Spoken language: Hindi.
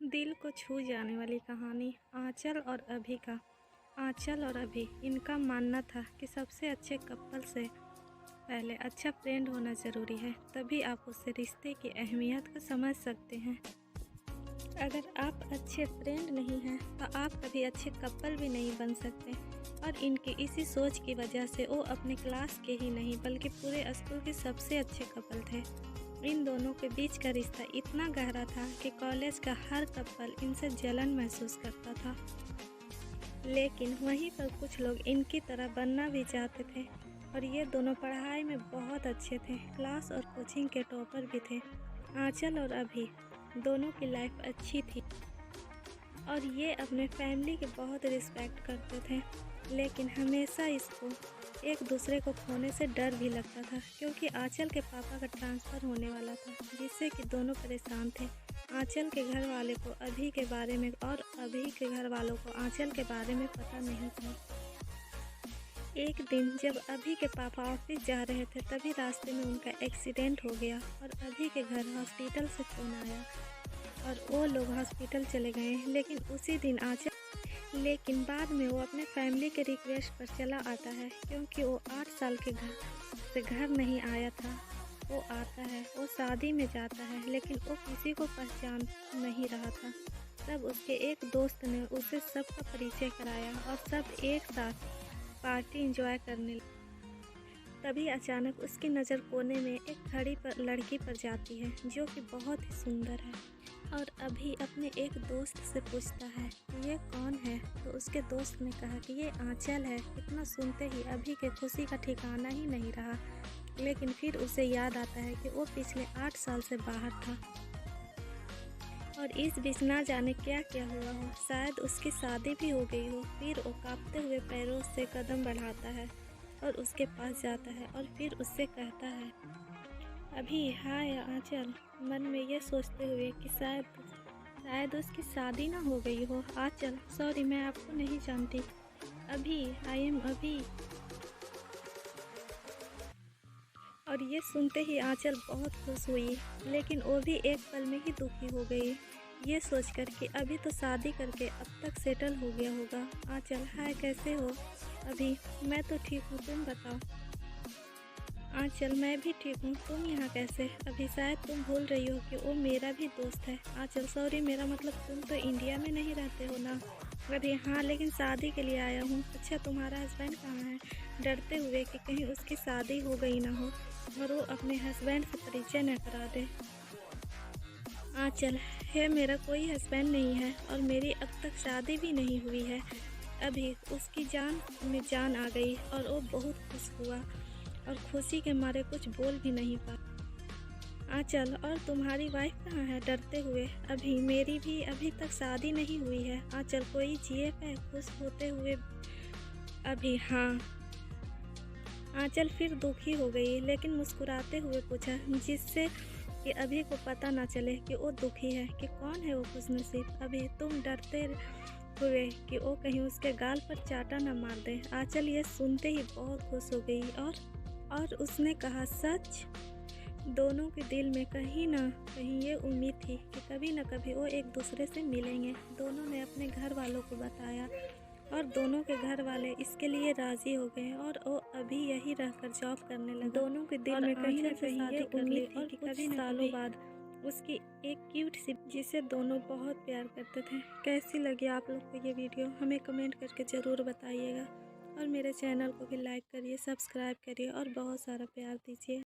दिल को छू जाने वाली कहानी आंचल और अभी का। आंचल और अभी, इनका मानना था कि सबसे अच्छे कपल से पहले अच्छा फ्रेंड होना ज़रूरी है, तभी आप उससे रिश्ते की अहमियत को समझ सकते हैं। अगर आप अच्छे फ्रेंड नहीं हैं तो आप कभी अच्छे कपल भी नहीं बन सकते। और इनकी इसी सोच की वजह से वो अपने क्लास के ही नहीं बल्कि पूरे स्कूल के सबसे अच्छे कपल थे। इन दोनों के बीच का रिश्ता इतना गहरा था कि कॉलेज का हर कपल इनसे जलन महसूस करता था। लेकिन वहीं पर कुछ लोग इनकी तरह बनना भी चाहते थे और ये दोनों पढ़ाई में बहुत अच्छे थे, क्लास और कोचिंग के टॉपर भी थे। आंचल और अभी दोनों की लाइफ अच्छी थी और ये अपने फैमिली की बहुत रिस्पेक्ट करते थे, लेकिन हमेशा इसको एक दूसरे को खोने से डर भी लगता था, क्योंकि आंचल के पापा का ट्रांसफ़र होने वाला था, जिससे कि दोनों परेशान थे। आंचल के घर वाले को अभी के बारे में और अभी के घर वालों को आंचल के बारे में पता नहीं था। एक दिन जब अभी के पापा ऑफिस जा रहे थे, तभी रास्ते में उनका एक्सीडेंट हो गया और अभी के घर हॉस्पिटल से फ़ोन आया और वो लोग हॉस्पिटल चले गए। लेकिन बाद में वो अपने फैमिली के रिक्वेस्ट पर चला आता है, क्योंकि वो 8 साल के घर नहीं आया था। वो आता है, वो शादी में जाता है, लेकिन वो किसी को पहचान नहीं रहा था। तब उसके एक दोस्त ने उसे सबका परिचय कराया और सब एक साथ पार्टी एंजॉय करने लगे। तभी अचानक उसकी नज़र कोने में एक खड़ी लड़की पर जाती है, जो कि बहुत ही सुंदर है। और अभी अपने एक दोस्त से पूछता है कि ये कौन है, तो उसके दोस्त ने कहा कि ये आंचल है। इतना सुनते ही अभी के खुशी का ठिकाना ही नहीं रहा, लेकिन फिर उसे याद आता है कि वो पिछले 8 साल से बाहर था और इस बीच ना जाने क्या क्या हुआ हो, शायद उसकी शादी भी हो गई हो। फिर वो कांपते हुए पैरों से कदम बढ़ाता है और उसके पास जाता है और फिर उससे कहता है, अभी हाय आंचल, मन में ये सोचते हुए कि शायद उसकी शादी ना हो गई हो। आंचल, सॉरी, मैं आपको नहीं जानती। अभी, आई एम अभी। और ये सुनते ही आंचल बहुत खुश हुई, लेकिन वो भी एक पल में ही दुखी हो गई, ये सोचकर कि अभी तो शादी करके अब तक सेटल हो गया होगा। आंचल, हाय, कैसे हो? अभी, मैं तो ठीक हूँ, तुम बताओ। आंचल, मैं भी ठीक हूँ, तुम यहाँ कैसे? अभी, शायद तुम भूल रही हो कि वो मेरा भी दोस्त है। आंचल, सॉरी, मेरा मतलब तुम तो इंडिया में नहीं रहते हो ना? अभी, हाँ, लेकिन शादी के लिए आया हूँ। अच्छा, तुम्हारा हस्बैंड कहाँ है? डरते हुए कि कहीं उसकी शादी हो गई ना हो और वो अपने हस्बैंड से परिचय न करा दे। आंचल, है, मेरा कोई हस्बैंड नहीं है और मेरी अब तक शादी भी नहीं हुई है। अभी उसकी जान में जान आ गई और वो बहुत खुश हुआ और खुशी के मारे कुछ बोल भी नहीं पाया। आंचल, और तुम्हारी वाइफ कहाँ है? डरते हुए, अभी, मेरी भी अभी तक शादी नहीं हुई है। आंचल, कोई जीएफ है? खुश होते हुए, अभी, हाँ। आंचल फिर दुखी हो गई, लेकिन मुस्कुराते हुए पूछा, जिससे कि अभी को पता ना चले कि वो दुखी है, कि कौन है वो खुशनसीब। अभी, तुम डरते हुए कि वो कहीं उसके गाल पर चाटा न मार दे। आंचल ये सुनते ही बहुत खुश हो गई और उसने कहा, सच? दोनों के दिल में कहीं ना कहीं ये उम्मीद थी कि कभी न कभी वो एक दूसरे से मिलेंगे। दोनों ने अपने घर वालों को बताया और दोनों के घर वाले इसके लिए राज़ी हो गए और वो अभी यही रहकर जॉब करने लगा। दोनों के दिल में कहीं ना कहीं ये उम्मीद थी कि कभी सालों बाद उसकी एक क्यूट सी, जिसे दोनों बहुत प्यार करते थे। कैसी लगी आप लोग को ये वीडियो, हमें कमेंट करके ज़रूर बताइएगा और मेरे चैनल को भी लाइक करिए, सब्सक्राइब करिए और बहुत सारा प्यार दीजिए।